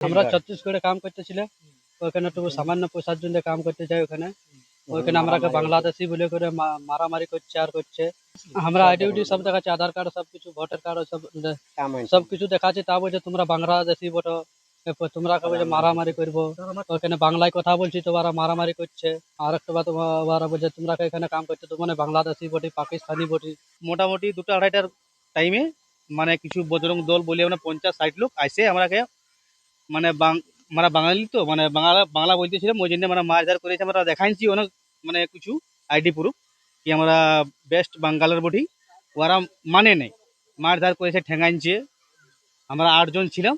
আমরা ছত্তিশগড়ে কাম করতেছিলাম, ওখানে একটু সামান্য পয়সার জন্য কাম করতে যাই। ওখানে আমরাকে বাংলাদেশি বলে করে মারামারি করছে আর করছে। আমরা আইডি উইডি সব দেখাচ্ছে, আধার কার্ড সবকিছু, ভোটার কার্ড সবকিছু দেখাচ্ছে। তা বলছে তোমরা বাংলাদেশি বটো, এরপর তোমরা বলছে মারামারি করবো। ওখানে বাংলায় কথা বলছি তো ওরা মারামারি করছে। আর একটা বার ওরা বলছে তোমরা এখানে কাম করছো তো মানে বাংলাদেশি বটি, পাকিস্তানি বটি। মোটামুটি 2টা-2:30টার টাইমে মানে কিছু বজরং দল বলে মানে 50-60 লোক আইসে আমরাকে মানে আমরা বাঙালি তো মানে বাংলা বাংলা বলতেছিলাম, ওই জন্য মানে মারধার করেছে। আমরা দেখাইছি অনেক মানে কিছু আইডি প্রুফ কি আমরা বেস্ট বাঙ্গালের বটি। ওরা মানে নেই, মারধার করেছে, ঠেঙাইছে। আমরা 8 জন ছিলাম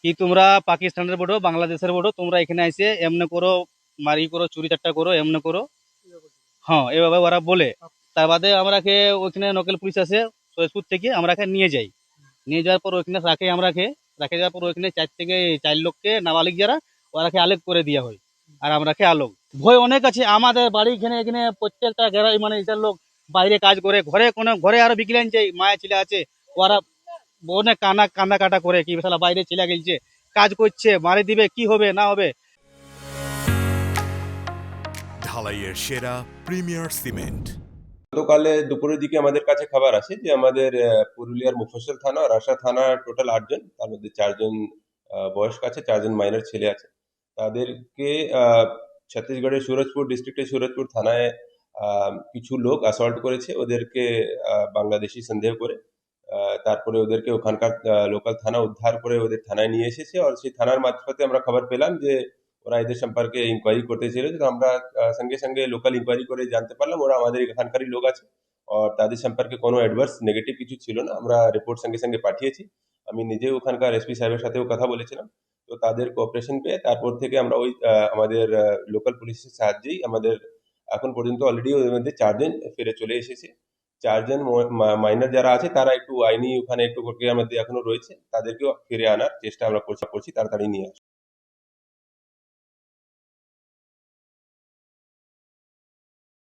কি তোমরা পাকিস্তানের বটো, বাংলাদেশের বটো, তোমরা এখানে এসে এমনি করো, মারি করো, চুরি চাট্টা করো, এমনি করো। হ্যাঁ, এভাবে ওরা বলে। তার বাদে আমরাকে ওইখানে লোকাল পুলিশ আসে সৈয়দপুর থেকে, আমরাকে নিয়ে যাই। নিয়ে যাওয়ার পর ওইখানে রাখে যাওয়ার পর ওইখানে 4 থেকে 4 লোককে, নাবালিক যারা, ওরাকে আলেগ করে দেওয়া হয়। আর আমরাকে আলোক। ভয় অনেক আছে আমাদের বাড়ি এখানে এখানে প্রত্যেকটা গ্রামে মানে এটার লোক বাইরে কাজ করে, ঘরে আরো বিকলাইন যে মায়া ছেলে আছে, ওরা অনেক কান্না কাটা করে কি শালা বাইরে ছেলে গেছে, কাজ করছে, মারি দিবে, কি হবে না হবে। ঢালাইয়ের সেরা প্রিমিয়ার সিমেন্ট। গতকালে দুপুরের দিকে আমাদের কাছে খবর আসে যে আমাদের পুরুলিয়ার মুফস্বল থানা আর আশা থানা টোটাল 8 জন, তার মধ্যে 4 জন বয়স্ক আছে, 4 জন মাইনর ছেলে আছে। তাদেরকে ছত্তিশগড়ের সুরজপুর ডিস্ট্রিক্টের সুরজপুর থানায় কিছু লোক অ্যাসল্ট করেছে, ওদেরকে বাংলাদেশি সন্দেহ করে। তারপরে ওদেরকে ওখানকার লোকাল থানা উদ্ধার করে ওদের থানায় নিয়ে এসেছে। আর সেই থানার মারফতে আমরা খবর পেলাম যে ওরা এদের সম্পর্কে ইনকোয়ারি করতে ছিল। তো আমরা সঙ্গে সঙ্গে লোকাল ইনকোয়ারি করে জানতে পারলাম ওরা আমাদের এখানকারই লোক আছে, আর তাদের সম্পর্কে কোনো অ্যাডভার্স নেগেটিভ কিছু ছিল না। আমরা রিপোর্ট সঙ্গে সঙ্গে পাঠিয়েছি। আমি নিজেও ওখানকার এসপি সাহেবের সাথেও কথা বলেছিলাম। তো তাদের কোঅপারেশন পেয়ে তারপর থেকে আমরা ওই আমাদের লোকাল পুলিশের সাহায্যেই আমাদের এখন পর্যন্ত অলরেডি ওদের মধ্যে 4 জন ফিরে চলে এসেছে। 4 জন মাইনর যারা আছে তারা একটু আইনি ওখানে একটু প্রক্রিয়ার মধ্যে এখনো রয়েছে, তাদেরকেও ফিরে আনার চেষ্টা আমরা করছি তাড়াতাড়ি নিয়ে আসবো।